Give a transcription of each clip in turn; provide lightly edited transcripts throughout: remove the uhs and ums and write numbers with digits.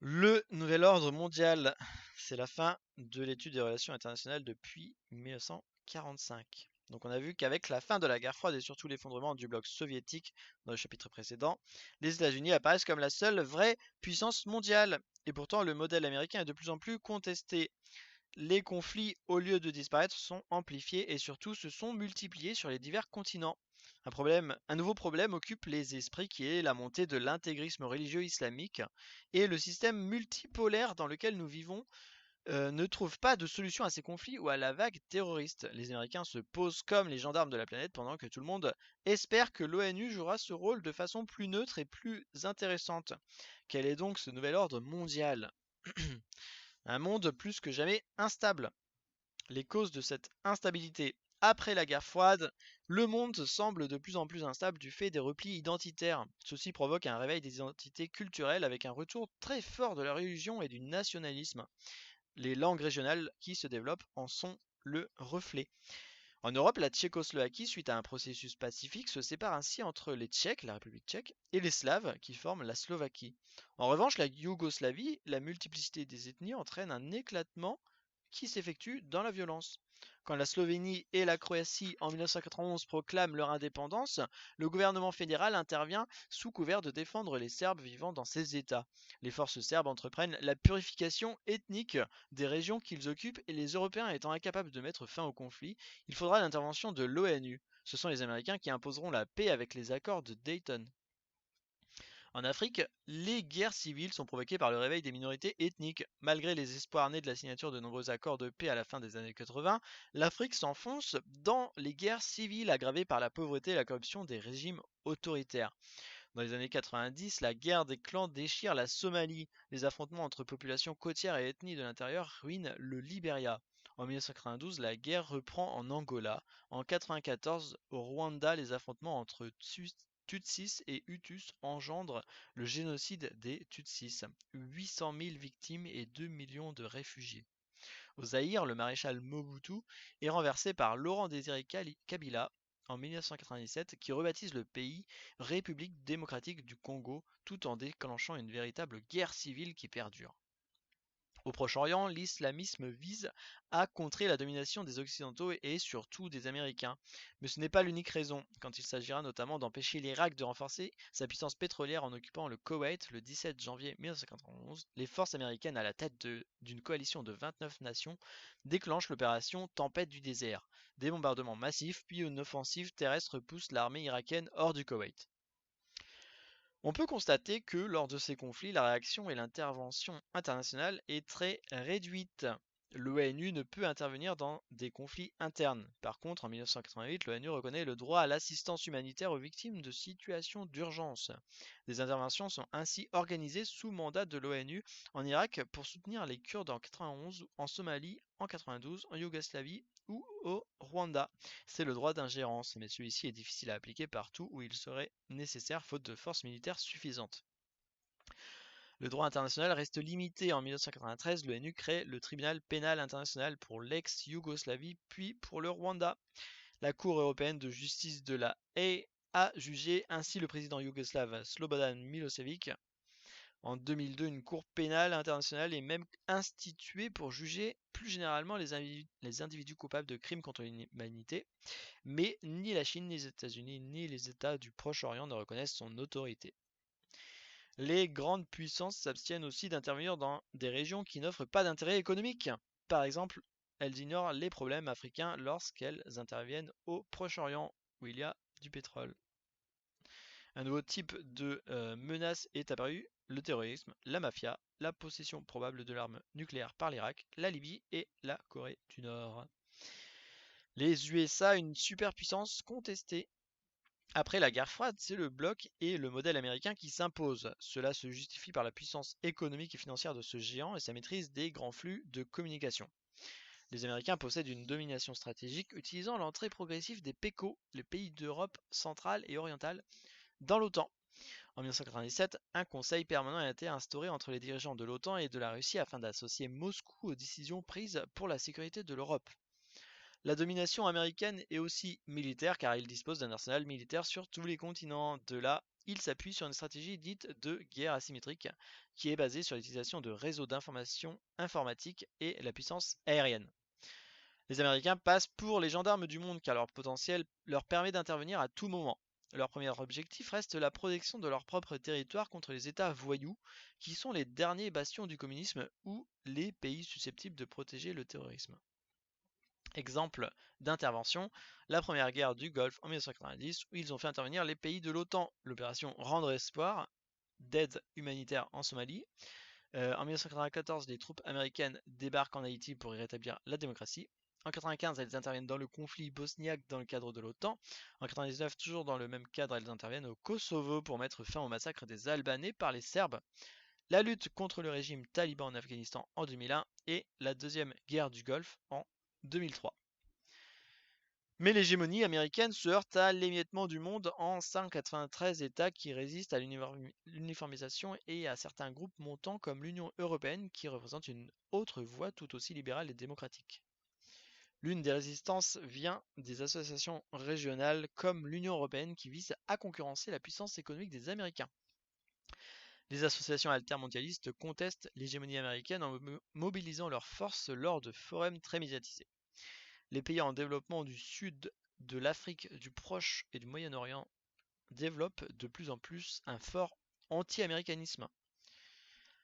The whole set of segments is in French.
Le nouvel ordre mondial, c'est la fin de l'étude des relations internationales depuis 1945. Donc on a vu qu'avec la fin de la guerre froide et surtout l'effondrement du bloc soviétique dans le chapitre précédent, les États-Unis apparaissent comme la seule vraie puissance mondiale. Et pourtant le modèle américain est de plus en plus contesté. Les conflits, au lieu de disparaître, sont amplifiés et surtout se sont multipliés sur les divers continents. Un nouveau problème occupe les esprits qui est la montée de l'intégrisme religieux islamique et le système multipolaire dans lequel nous vivons ne trouve pas de solution à ces conflits ou à la vague terroriste. Les Américains se posent comme les gendarmes de la planète pendant que tout le monde espère que l'ONU jouera ce rôle de façon plus neutre et plus intéressante. Quel est donc ce nouvel ordre mondial? Un monde plus que jamais instable. Les causes de cette instabilité. Après la guerre froide, le monde semble de plus en plus instable du fait des replis identitaires. Ceci provoque un réveil des identités culturelles avec un retour très fort de la religion et du nationalisme. Les langues régionales qui se développent en sont le reflet. En Europe, la Tchécoslovaquie, suite à un processus pacifique, se sépare ainsi entre les Tchèques, la République tchèque, et les Slaves, qui forment la Slovaquie. En revanche, la Yougoslavie, la multiplicité des ethnies entraîne un éclatement qui s'effectue dans la violence. Quand la Slovénie et la Croatie en 1991 proclament leur indépendance, le gouvernement fédéral intervient sous couvert de défendre les Serbes vivant dans ces États. Les forces serbes entreprennent la purification ethnique des régions qu'ils occupent et les Européens étant incapables de mettre fin au conflit, il faudra l'intervention de l'ONU. Ce sont les Américains qui imposeront la paix avec les accords de Dayton. En Afrique, les guerres civiles sont provoquées par le réveil des minorités ethniques. Malgré les espoirs nés de la signature de nombreux accords de paix à la fin des années 80, l'Afrique s'enfonce dans les guerres civiles aggravées par la pauvreté et la corruption des régimes autoritaires. Dans les années 90, la guerre des clans déchire la Somalie. Les affrontements entre populations côtières et ethnies de l'intérieur ruinent le Liberia. En 1992, la guerre reprend en Angola. En 1994, au Rwanda, les affrontements entre Tutsis et Hutus engendrent le génocide des Tutsis. 800 000 victimes et 2 millions de réfugiés. Au Zaïre, le maréchal Mobutu est renversé par Laurent-Désiré Kabila en 1997 qui rebaptise le pays République démocratique du Congo tout en déclenchant une véritable guerre civile qui perdure. Au Proche-Orient, l'islamisme vise à contrer la domination des Occidentaux et surtout des Américains. Mais ce n'est pas l'unique raison, quand il s'agira notamment d'empêcher l'Irak de renforcer sa puissance pétrolière en occupant le Koweït le 17 janvier 1991. Les forces américaines à la tête d'une coalition de 29 nations déclenchent l'opération Tempête du désert. Des bombardements massifs puis une offensive terrestre pousse l'armée irakienne hors du Koweït. On peut constater que lors de ces conflits, la réaction et l'intervention internationale est très réduite. L'ONU ne peut intervenir dans des conflits internes. Par contre, en 1988, l'ONU reconnaît le droit à l'assistance humanitaire aux victimes de situations d'urgence. Des interventions sont ainsi organisées sous mandat de l'ONU en Irak pour soutenir les Kurdes en 91, en Somalie en 92, en Yougoslavie ou au Rwanda. C'est le droit d'ingérence, mais celui-ci est difficile à appliquer partout où il serait nécessaire faute de forces militaires suffisantes. Le droit international reste limité. En 1993, l'ONU crée le tribunal pénal international pour l'ex-Yougoslavie puis pour le Rwanda. La Cour européenne de justice de la Haye a jugé ainsi le président yougoslave Slobodan Milosevic. En 2002, une cour pénale internationale est même instituée pour juger plus généralement les individus coupables de crimes contre l'humanité, mais ni la Chine, ni les États-Unis, ni les États du Proche-Orient ne reconnaissent son autorité. Les grandes puissances s'abstiennent aussi d'intervenir dans des régions qui n'offrent pas d'intérêt économique. Par exemple, elles ignorent les problèmes africains lorsqu'elles interviennent au Proche-Orient, où il y a du pétrole. Un nouveau type de menace est apparu, le terrorisme, la mafia, la possession probable de l'arme nucléaire par l'Irak, la Libye et la Corée du Nord. Les USA, une superpuissance contestée. Après la guerre froide, c'est le bloc et le modèle américain qui s'imposent. Cela se justifie par la puissance économique et financière de ce géant et sa maîtrise des grands flux de communication. Les Américains possèdent une domination stratégique utilisant l'entrée progressive des PECO, les pays d'Europe centrale et orientale, dans l'OTAN. En 1997, un conseil permanent a été instauré entre les dirigeants de l'OTAN et de la Russie afin d'associer Moscou aux décisions prises pour la sécurité de l'Europe. La domination américaine est aussi militaire car il dispose d'un arsenal militaire sur tous les continents, de la il s'appuie sur une stratégie dite de guerre asymétrique, qui est basée sur l'utilisation de réseaux d'information informatique et la puissance aérienne. Les Américains passent pour les gendarmes du monde car leur potentiel leur permet d'intervenir à tout moment. Leur premier objectif reste la protection de leur propre territoire contre les États voyous, qui sont les derniers bastions du communisme ou les pays susceptibles de protéger le terrorisme. Exemple d'intervention, la première guerre du Golfe en 1990 où ils ont fait intervenir les pays de l'OTAN, l'opération Rendre Espoir, d'aide humanitaire en Somalie. En 1994, les troupes américaines débarquent en Haïti pour y rétablir la démocratie. En 1995, elles interviennent dans le conflit bosniaque dans le cadre de l'OTAN. En 1999, toujours dans le même cadre, elles interviennent au Kosovo pour mettre fin au massacre des Albanais par les Serbes. La lutte contre le régime taliban en Afghanistan en 2001 et la deuxième guerre du Golfe en 2003. Mais l'hégémonie américaine se heurte à l'émiettement du monde en 193 États qui résistent à l'uniformisation et à certains groupes montants comme l'Union européenne qui représente une autre voie tout aussi libérale et démocratique. L'une des résistances vient des associations régionales comme l'Union européenne qui vise à concurrencer la puissance économique des Américains. Les associations altermondialistes contestent l'hégémonie américaine en mobilisant leurs forces lors de forums très médiatisés. Les pays en développement du sud de l'Afrique, du Proche et du Moyen-Orient développent de plus en plus un fort anti-américanisme.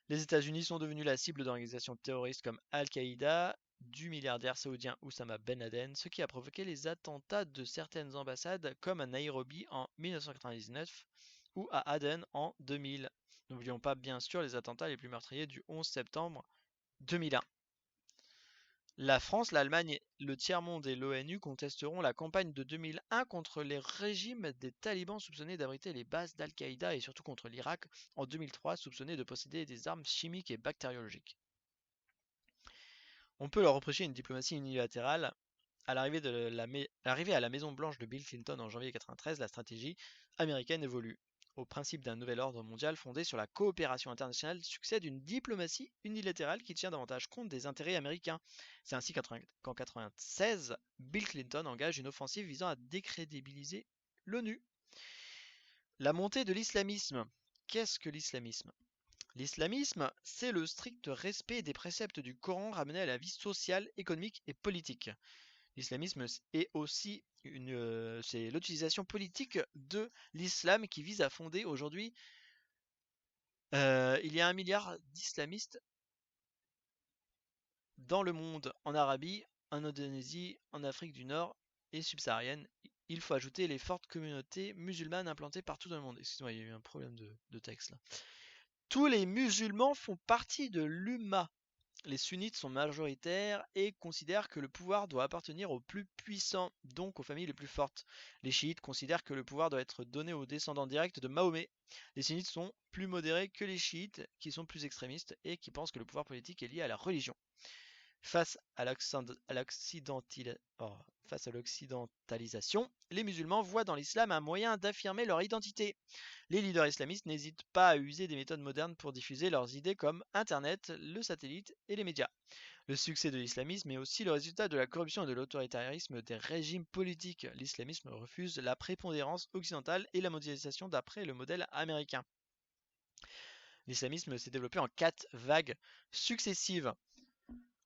Les États-Unis sont devenus la cible d'organisations terroristes comme Al-Qaïda, du milliardaire saoudien Oussama Ben Laden, ce qui a provoqué les attentats de certaines ambassades comme à Nairobi en 1999 ou à Aden en 2000. N'oublions pas bien sûr les attentats les plus meurtriers du 11 septembre 2001. La France, l'Allemagne, le tiers-monde et l'ONU contesteront la campagne de 2001 contre les régimes des talibans soupçonnés d'abriter les bases d'Al-Qaïda et surtout contre l'Irak en 2003 soupçonné de posséder des armes chimiques et bactériologiques. On peut leur reprocher une diplomatie unilatérale. À l'arrivée à la Maison Blanche de Bill Clinton en janvier 1993, la stratégie américaine évolue. Au principe d'un nouvel ordre mondial fondé sur la coopération internationale succède une diplomatie unilatérale qui tient davantage compte des intérêts américains. C'est ainsi qu'en 1996, Bill Clinton engage une offensive visant à décrédibiliser l'ONU. La montée de l'islamisme. Qu'est-ce que l'islamisme ? L'islamisme, c'est le strict respect des préceptes du Coran ramenés à la vie sociale, économique et politique. L'islamisme est aussi c'est l'utilisation politique de l'islam qui vise à fonder aujourd'hui. Il y a 1 milliard d'islamistes dans le monde, en Arabie, en Indonésie, en Afrique du Nord et subsaharienne. Il faut ajouter les fortes communautés musulmanes implantées partout dans le monde. Excusez-moi, il y a eu un problème de texte là. Tous les musulmans font partie de l'Ummah. Les sunnites sont majoritaires et considèrent que le pouvoir doit appartenir aux plus puissants, donc aux familles les plus fortes. Les chiites considèrent que le pouvoir doit être donné aux descendants directs de Mahomet. Les sunnites sont plus modérés que les chiites, qui sont plus extrémistes et qui pensent que le pouvoir politique est lié à la religion. Face à l'occidentalisation, les musulmans voient dans l'islam un moyen d'affirmer leur identité. Les leaders islamistes n'hésitent pas à user des méthodes modernes pour diffuser leurs idées comme Internet, le satellite et les médias. Le succès de l'islamisme est aussi le résultat de la corruption et de l'autoritarisme des régimes politiques. L'islamisme refuse la prépondérance occidentale et la mondialisation d'après le modèle américain. L'islamisme s'est développé en 4 vagues successives.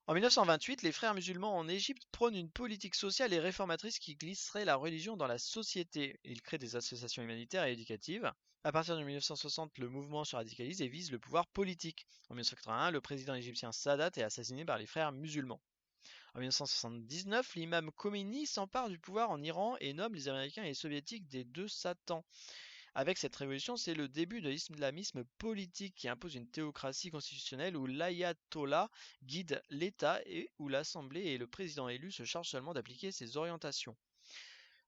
En 1928, les frères musulmans en Égypte prônent une politique sociale et réformatrice qui glisserait la religion dans la société. Ils créent des associations humanitaires et éducatives. À partir de 1960, le mouvement se radicalise et vise le pouvoir politique. En 1981, le président égyptien Sadat est assassiné par les frères musulmans. En 1979, l'imam Khomeini s'empare du pouvoir en Iran et nomme les Américains et les Soviétiques des deux Satans. Avec cette révolution, c'est le début de l'islamisme politique qui impose une théocratie constitutionnelle où l'ayatollah guide l'État et où l'Assemblée et le président élu se chargent seulement d'appliquer ses orientations.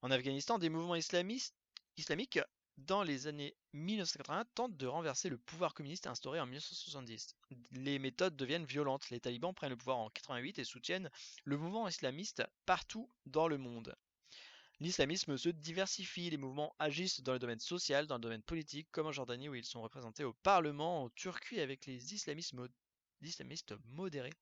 En Afghanistan, des mouvements islamiques dans les années 1980 tentent de renverser le pouvoir communiste instauré en 1970. Les méthodes deviennent violentes. Les talibans prennent le pouvoir en 1988 et soutiennent le mouvement islamiste partout dans le monde. L'islamisme se diversifie, les mouvements agissent dans le domaine social, dans le domaine politique, comme en Jordanie où ils sont représentés au Parlement, en Turquie avec les islamistes modérés,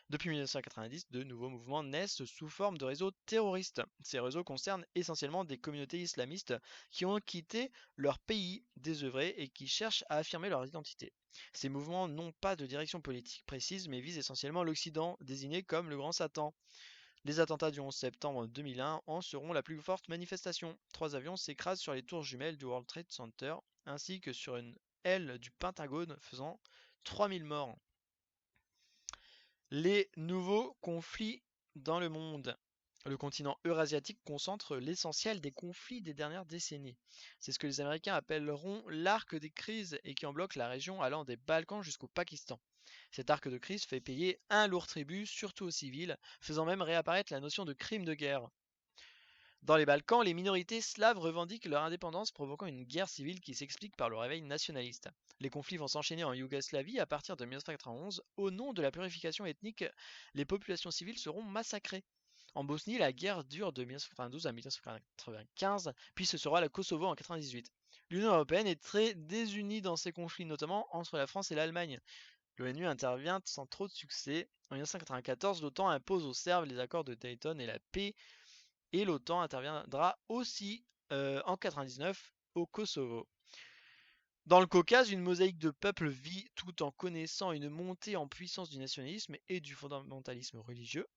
Depuis 1990, de nouveaux mouvements naissent sous forme de réseaux terroristes. Ces réseaux concernent essentiellement des communautés islamistes qui ont quitté leur pays désœuvré et qui cherchent à affirmer leur identité. Ces mouvements n'ont pas de direction politique précise mais visent essentiellement l'Occident, désigné comme le Grand Satan. Les attentats du 11 septembre 2001 en seront la plus forte manifestation. 3 avions s'écrasent sur les tours jumelles du World Trade Center ainsi que sur une aile du Pentagone faisant 3000 morts. Les nouveaux conflits dans le monde. Le continent eurasiatique concentre l'essentiel des conflits des dernières décennies. C'est ce que les Américains appelleront l'arc des crises et qui en bloque la région allant des Balkans jusqu'au Pakistan. Cet arc de crise fait payer un lourd tribut, surtout aux civils, faisant même réapparaître la notion de crime de guerre. Dans les Balkans, les minorités slaves revendiquent leur indépendance, provoquant une guerre civile qui s'explique par le réveil nationaliste. Les conflits vont s'enchaîner en Yougoslavie à partir de 1991. Au nom de la purification ethnique, les populations civiles seront massacrées. En Bosnie, la guerre dure de 1992 à 1995, puis ce sera le Kosovo en 1998. L'Union européenne est très désunie dans ces conflits, notamment entre la France et l'Allemagne. L'ONU intervient sans trop de succès. En 1994, l'OTAN impose aux Serbes les accords de Dayton et la paix et l'OTAN interviendra aussi en 99 au Kosovo. Dans le Caucase, une mosaïque de peuples vit tout en connaissant une montée en puissance du nationalisme et du fondamentalisme religieux.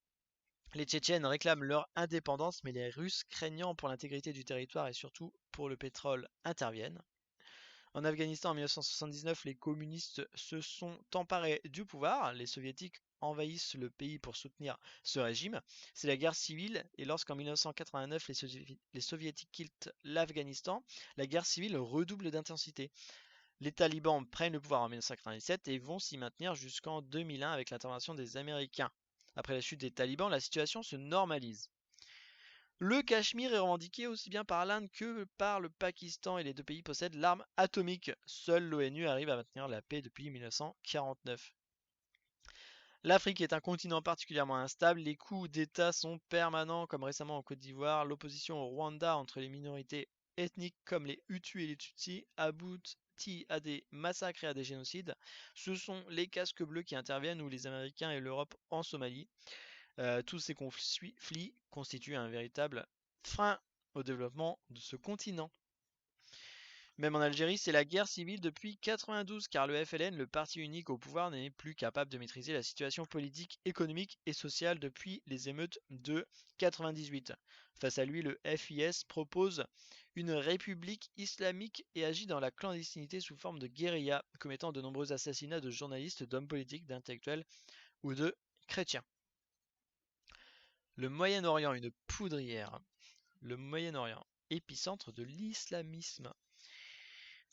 Les Tchétchènes réclament leur indépendance, mais les Russes, craignant pour l'intégrité du territoire et surtout pour le pétrole, interviennent. En Afghanistan, en 1979, les communistes se sont emparés du pouvoir. Les soviétiques envahissent le pays pour soutenir ce régime. C'est la guerre civile et lorsqu'en 1989 les soviétiques quittent l'Afghanistan, la guerre civile redouble d'intensité. Les talibans prennent le pouvoir en 1997 et vont s'y maintenir jusqu'en 2001 avec l'intervention des Américains. Après la chute des talibans, la situation se normalise. Le Cachemire est revendiqué aussi bien par l'Inde que par le Pakistan et les deux pays possèdent l'arme atomique. Seule l'ONU arrive à maintenir la paix depuis 1949. L'Afrique est un continent particulièrement instable, les coups d'État sont permanents comme récemment en Côte d'Ivoire, l'opposition au Rwanda entre les minorités ethniques comme les Hutus et les Tutsis aboutit à des massacres et à des génocides. Ce sont les casques bleus qui interviennent ou les Américains et l'Europe en Somalie. Tous ces conflits constituent un véritable frein au développement de ce continent. Même en Algérie, c'est la guerre civile depuis 92 car le FLN, le parti unique au pouvoir, n'est plus capable de maîtriser la situation politique, économique et sociale depuis les émeutes de 98. Face à lui, le FIS propose une république islamique et agit dans la clandestinité sous forme de guérilla, commettant de nombreux assassinats de journalistes, d'hommes politiques, d'intellectuels ou de chrétiens. Le Moyen-Orient, une poudrière. Le Moyen-Orient, épicentre de l'islamisme.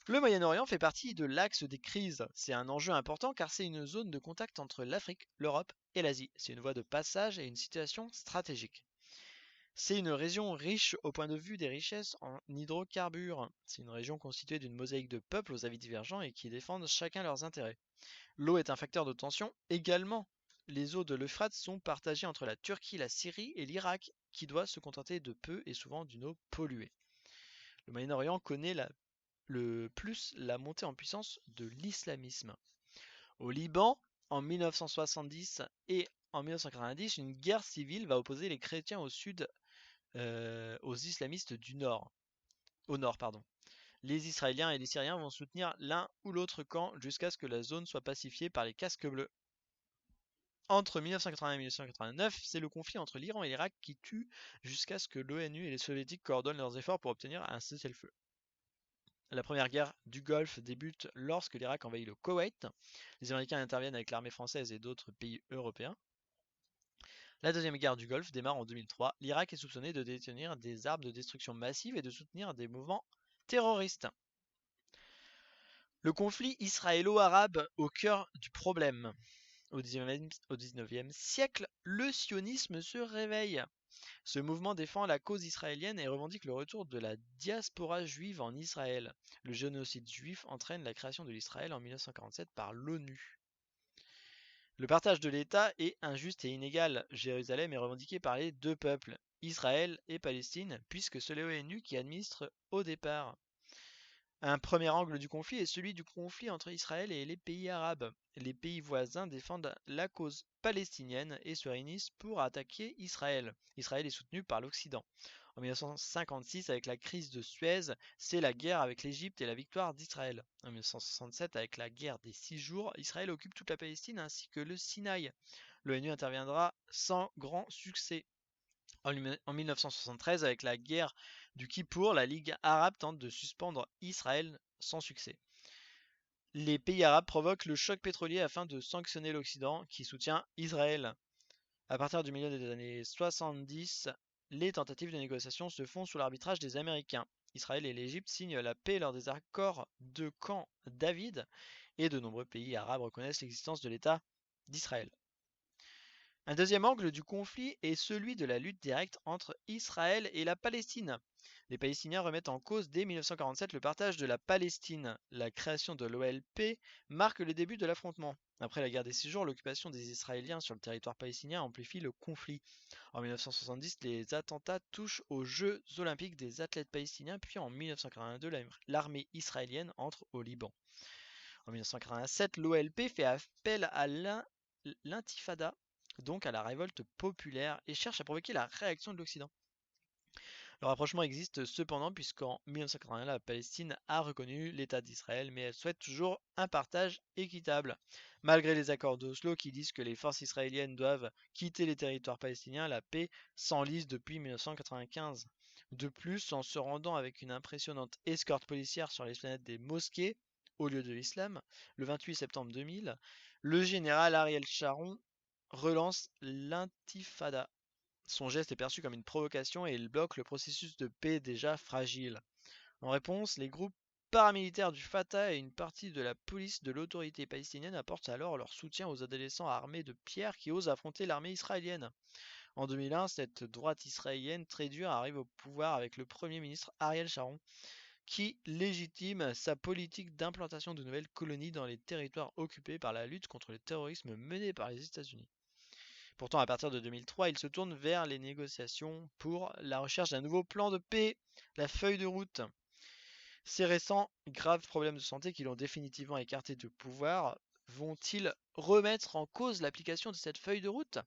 Le Moyen-Orient fait partie de l'axe des crises. C'est un enjeu important car c'est une zone de contact entre l'Afrique, l'Europe et l'Asie. C'est une voie de passage et une situation stratégique. C'est une région riche au point de vue des richesses en hydrocarbures. C'est une région constituée d'une mosaïque de peuples aux avis divergents et qui défendent chacun leurs intérêts. L'eau est un facteur de tension également. Les eaux de l'Euphrate sont partagées entre la Turquie, la Syrie et l'Irak, qui doit se contenter de peu et souvent d'une eau polluée. Le Moyen-Orient connaît le plus la montée en puissance de l'islamisme. Au Liban, en 1970 et en 1990, une guerre civile va opposer les chrétiens au sud aux islamistes du nord. Au nord, pardon. Les Israéliens et les Syriens vont soutenir l'un ou l'autre camp jusqu'à ce que la zone soit pacifiée par les casques bleus. Entre 1980 et 1989, c'est le conflit entre l'Iran et l'Irak qui tue jusqu'à ce que l'ONU et les soviétiques coordonnent leurs efforts pour obtenir un cessez-le-feu. La première guerre du Golfe débute lorsque l'Irak envahit le Koweït. Les Américains interviennent avec l'armée française et d'autres pays européens. La deuxième guerre du Golfe démarre en 2003. L'Irak est soupçonné de détenir des armes de destruction massive et de soutenir des mouvements terroristes. Le conflit israélo-arabe au cœur du problème. Au XIXe siècle, le sionisme se réveille. Ce mouvement défend la cause israélienne et revendique le retour de la diaspora juive en Israël. Le génocide juif entraîne la création de l'Israël en 1947 par l'ONU. Le partage de l'État est injuste et inégal. Jérusalem est revendiquée par les deux peuples, Israël et Palestine, puisque c'est l'ONU qui administre au départ. Un premier angle du conflit est celui du conflit entre Israël et les pays arabes. Les pays voisins défendent la cause palestinienne et se réunissent pour attaquer Israël. Israël est soutenu par l'Occident. En 1956, avec la crise de Suez, c'est la guerre avec l'Égypte et la victoire d'Israël. En 1967, avec la guerre des 6 jours, Israël occupe toute la Palestine ainsi que le Sinaï. L'ONU interviendra sans grand succès. En 1973, avec la guerre du Kippour, la Ligue arabe tente de suspendre Israël sans succès. Les pays arabes provoquent le choc pétrolier afin de sanctionner l'Occident qui soutient Israël. À partir du milieu des années 70, les tentatives de négociation se font sous l'arbitrage des Américains. Israël et l'Égypte signent la paix lors des accords de Camp David et de nombreux pays arabes reconnaissent l'existence de l'État d'Israël. Un deuxième angle du conflit est celui de la lutte directe entre Israël et la Palestine. Les Palestiniens remettent en cause dès 1947 le partage de la Palestine. La création de l'OLP marque le début de l'affrontement. Après la guerre des 6 jours, l'occupation des Israéliens sur le territoire palestinien amplifie le conflit. En 1970, les attentats touchent aux Jeux olympiques des athlètes palestiniens, puis en 1982, l'armée israélienne entre au Liban. En 1987, l'OLP fait appel à l'intifada, donc à la révolte populaire, et cherche à provoquer la réaction de l'Occident. Le rapprochement existe cependant puisqu'en 1981, la Palestine a reconnu l'État d'Israël, mais elle souhaite toujours un partage équitable. Malgré les accords d'Oslo qui disent que les forces israéliennes doivent quitter les territoires palestiniens, la paix s'enlise depuis 1995. De plus, en se rendant avec une impressionnante escorte policière sur l'esplanade des mosquées, au lieu de l'islam, le 28 septembre 2000, le général Ariel Sharon relance l'intifada. Son geste est perçu comme une provocation et il bloque le processus de paix déjà fragile. En réponse, les groupes paramilitaires du Fatah et une partie de la police de l'autorité palestinienne apportent alors leur soutien aux adolescents armés de pierre qui osent affronter l'armée israélienne. En 2001, cette droite israélienne très dure arrive au pouvoir avec le premier ministre Ariel Sharon, qui légitime sa politique d'implantation de nouvelles colonies dans les territoires occupés par la lutte contre le terrorisme menée par les États-Unis. Pourtant, à partir de 2003, il se tourne vers les négociations pour la recherche d'un nouveau plan de paix, la feuille de route. Ces récents graves problèmes de santé qui l'ont définitivement écarté du pouvoir vont-ils remettre en cause l'application de cette feuille de route?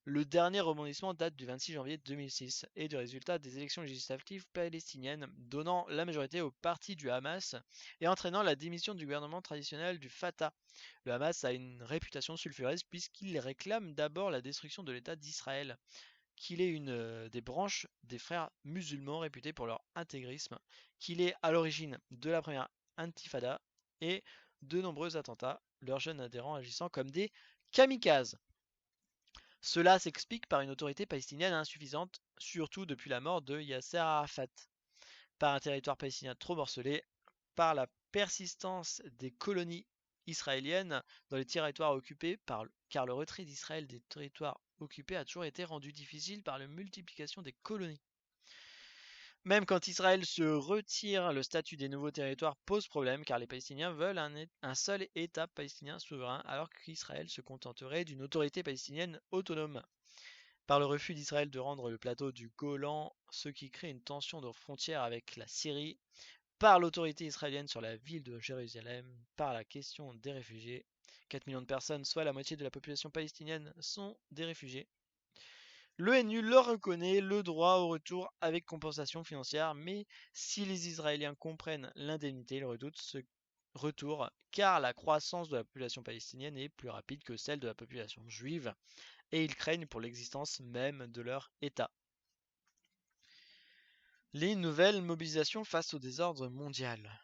Le dernier rebondissement date du 26 janvier 2006 et du résultat des élections législatives palestiniennes, donnant la majorité au parti du Hamas et entraînant la démission du gouvernement traditionnel du Fatah. Le Hamas a une réputation sulfureuse puisqu'il réclame d'abord la destruction de l'État d'Israël, qu'il est une des branches des frères musulmans réputés pour leur intégrisme, qu'il est à l'origine de la première intifada et de nombreux attentats, leurs jeunes adhérents agissant comme des kamikazes. Cela s'explique par une autorité palestinienne insuffisante, surtout depuis la mort de Yasser Arafat, par un territoire palestinien trop morcelé, par la persistance des colonies israéliennes dans les territoires occupés, car le retrait d'Israël des territoires occupés a toujours été rendu difficile par la multiplication des colonies. Même quand Israël se retire, le statut des nouveaux territoires pose problème car les Palestiniens veulent un seul État palestinien souverain alors qu'Israël se contenterait d'une autorité palestinienne autonome. Par le refus d'Israël de rendre le plateau du Golan, ce qui crée une tension de frontière avec la Syrie, par l'autorité israélienne sur la ville de Jérusalem, par la question des réfugiés. 4 millions de personnes, soit la moitié de la population palestinienne, sont des réfugiés. L'ONU leur reconnaît le droit au retour avec compensation financière, mais si les Israéliens comprennent l'indemnité, ils redoutent ce retour, car la croissance de la population palestinienne est plus rapide que celle de la population juive, et ils craignent pour l'existence même de leur État. Les nouvelles mobilisations face au désordre mondial.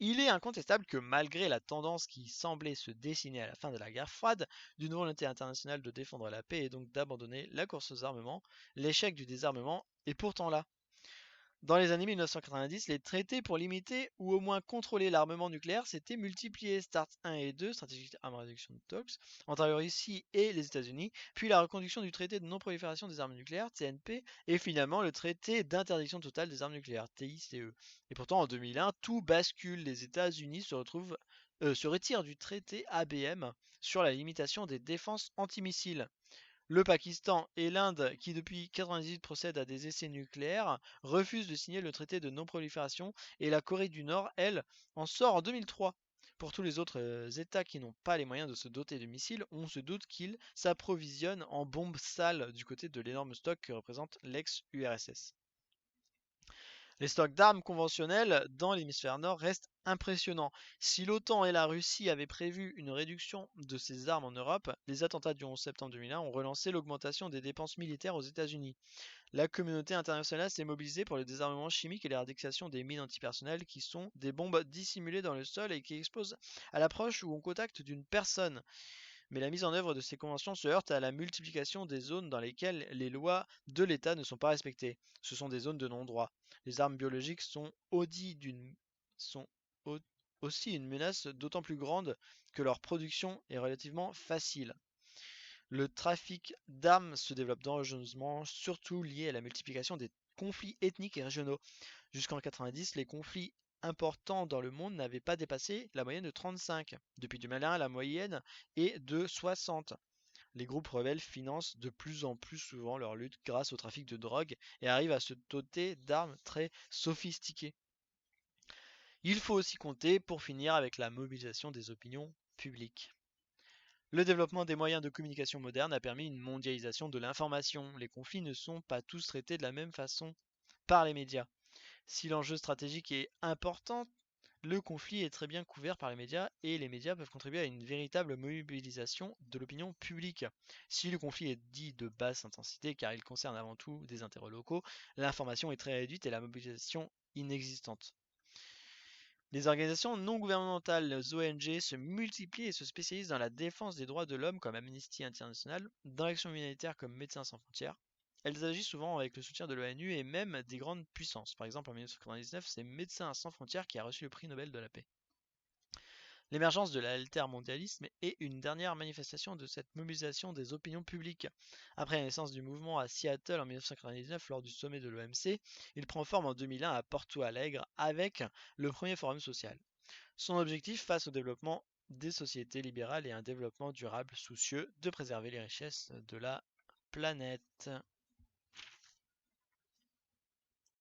Il est incontestable que malgré la tendance qui semblait se dessiner à la fin de la guerre froide, d'une volonté internationale de défendre la paix et donc d'abandonner la course aux armements, l'échec du désarmement est pourtant là. Dans les années 1990, les traités pour limiter ou au moins contrôler l'armement nucléaire s'étaient multipliés. START 1 et 2, Strategic Arms Reduction Talks, entre la Russie et les États-Unis, puis la reconduction du traité de non-prolifération des armes nucléaires, TNP, et finalement le traité d'interdiction totale des armes nucléaires, TICE. Et pourtant, en 2001, tout bascule. Les États-Unis se retirent du traité ABM sur la limitation des défenses antimissiles. Le Pakistan et l'Inde, qui depuis 1998 procèdent à des essais nucléaires, refusent de signer le traité de non-prolifération et la Corée du Nord, elle, en sort en 2003. Pour tous les autres États qui n'ont pas les moyens de se doter de missiles, on se doute qu'ils s'approvisionnent en bombes sales du côté de l'énorme stock que représente l'ex-URSS. Les stocks d'armes conventionnelles dans l'hémisphère nord restent impressionnants. Si l'OTAN et la Russie avaient prévu une réduction de ces armes en Europe, les attentats du 11 septembre 2001 ont relancé l'augmentation des dépenses militaires aux États-Unis. La communauté internationale s'est mobilisée pour le désarmement chimique et l'éradication des mines antipersonnelles qui sont des bombes dissimulées dans le sol et qui explosent à l'approche ou au contact d'une personne. Mais la mise en œuvre de ces conventions se heurte à la multiplication des zones dans lesquelles les lois de l'État ne sont pas respectées. Ce sont des zones de non-droit. Les armes biologiques sont au- aussi une menace d'autant plus grande que leur production est relativement facile. Le trafic d'armes se développe dangereusement, surtout lié à la multiplication des conflits ethniques et régionaux. Jusqu'en 90, les conflits importants dans le monde n'avaient pas dépassé la moyenne de 35. Depuis 2001, la moyenne est de 60. Les groupes rebelles financent de plus en plus souvent leur lutte grâce au trafic de drogue et arrivent à se doter d'armes très sophistiquées. Il faut aussi compter, pour finir, avec la mobilisation des opinions publiques. Le développement des moyens de communication modernes a permis une mondialisation de l'information. Les conflits ne sont pas tous traités de la même façon par les médias. Si l'enjeu stratégique est important, le conflit est très bien couvert par les médias et les médias peuvent contribuer à une véritable mobilisation de l'opinion publique. Si le conflit est dit de basse intensité car il concerne avant tout des intérêts locaux, l'information est très réduite et la mobilisation inexistante. Les organisations non gouvernementales, les ONG, se multiplient et se spécialisent dans la défense des droits de l'homme comme Amnesty International, dans l'action humanitaire comme Médecins sans frontières. Elles agissent souvent avec le soutien de l'ONU et même des grandes puissances. Par exemple, en 1999, c'est Médecins sans frontières qui a reçu le prix Nobel de la paix. L'émergence de l'altermondialisme est une dernière manifestation de cette mobilisation des opinions publiques. Après la naissance du mouvement à Seattle en 1999 lors du sommet de l'OMC, il prend forme en 2001 à Porto Alegre avec le premier forum social. Son objectif face au développement des sociétés libérales et un développement durable soucieux de préserver les richesses de la planète.